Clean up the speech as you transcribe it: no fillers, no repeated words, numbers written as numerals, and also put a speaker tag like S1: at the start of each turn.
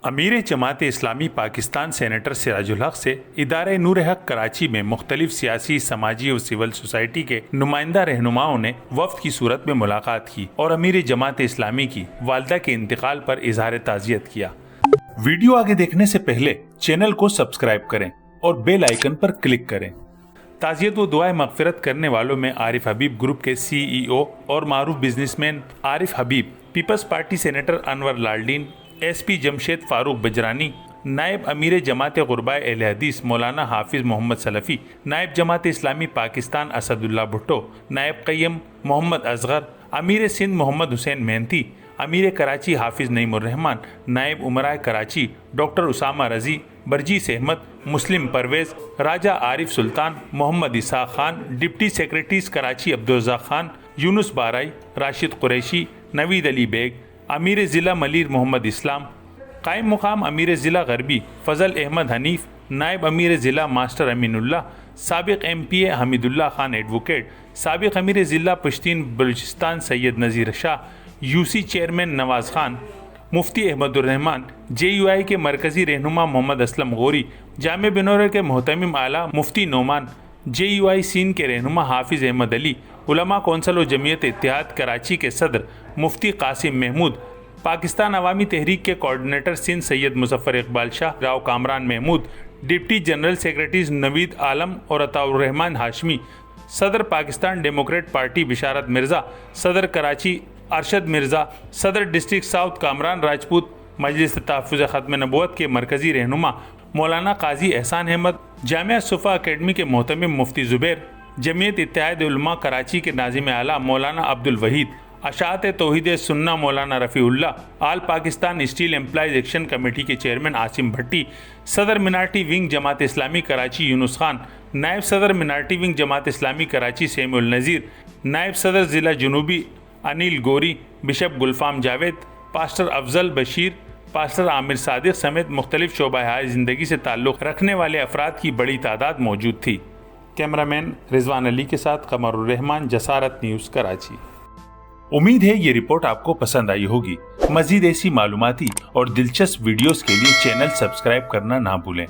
S1: امیر Jamaat Islami Pakistan senator سراج الحق سے ادارہ نور حق کراچی میں مختلف سیاسی، سماجی اور سول سوسائٹی کے نمائندہ رہنماؤں نے وفد کی صورت میں ملاقات کی اور امیر جماعت اسلامی کی والدہ کے انتقال پر اظہار تعزیت کیا۔ ویڈیو آگے دیکھنے سے پہلے چینل کو سبسکرائب کریں اور بیل آئیکن پر کلک کریں۔ تعزیت و دعائیں مغفرت کرنے والوں میں عارف حبیب گروپ کے CEO اور معروف بزنس مین عارف حبیب، پیپلز پارٹی سینیٹر انور لالڈین، SP جمشید فاروق بجرانی، نائب امیر جماعت غربائے اہل حدیث مولانا حافظ محمد سلفی، نائب جماعت اسلامی پاکستان اسد اللہ بھٹو، نائب قیم محمد اصغر، امیر سندھ محمد حسین مہنتی، امیر کراچی حافظ نعیم الرحمان، نائب امرائے کراچی ڈاکٹر اسامہ رضی، برجیس احمد، مسلم پرویز، راجہ عارف سلطان، محمد اسحاق خان، ڈپٹی سیکریٹریز کراچی عبدالرزاق خان، یونس بارائی، راشد قریشی، نوید علی بیگ، امیر ضلع ملیر محمد اسلام، قائم مقام امیر ضلع غربی فضل احمد حنیف، نائب امیر ضلع ماسٹر امین اللہ، سابق MPA حمید اللہ خان ایڈوکیٹ، سابق امیر ضلع پشتین بلوچستان سید نذیر شاہ، UC چیئرمین نواز خان، مفتی احمد الرحمان، JUI کے مرکزی رہنما محمد اسلم غوری، جامع بنورہ کے محتمم اعلیٰ مفتی نعمان، JUI سین کے رہنما حافظ احمد علی، علماء کونسل و جمعیت اتحاد کراچی کے صدر مفتی قاسم محمود، پاکستان عوامی تحریک کے coordinator Sindh Syed Muzaffar Iqbal Shah, Rao Kamran Mahmood, deputy general secretaries Naveed Alam اور عطاء الرحمان ہاشمی، صدر پاکستان ڈیموکریٹ پارٹی بشارت مرزا، صدر کراچی ارشد مرزا، صدر ڈسٹرکٹ ساؤتھ کامران راجپوت، مجلس تحفظ ختم نبوت کے مرکزی رہنما مولانا قاضی احسان احمد، جامعہ صفا اکیڈمی کے محتمم مفتی زبیر، جمعیت اتحاد علماء کراچی کے ناظم اعلیٰ مولانا عبد الوحید، اشاعت Tauheed Sunnah Maulana Rafiullah, all Pakistan steel employees action committee کے چیئرمین عاصم بھٹی، صدر منارٹی ونگ جماعت اسلامی کراچی یونس خان، نائب صدر منارٹی ونگ جماعت اسلامی کراچی سیمو النذیر، نائب صدر ضلع جنوبی انیل گوری، بشپ گلفام جاوید، پاسٹر افضل بشیر، پاسٹر عامر صادق سمیت مختلف شعبہ حیات زندگی سے تعلق رکھنے والے افراد کی بڑی تعداد موجود تھی۔ کیمرامین رضوان علی کے ساتھ قمر الرحمان، جسارت نیوز کراچی۔ امید ہے یہ رپورٹ آپ کو پسند آئی ہوگی۔ مزید ایسی معلوماتی اور دلچسپ ویڈیوز کے لیے چینل سبسکرائب کرنا نہ بھولیں۔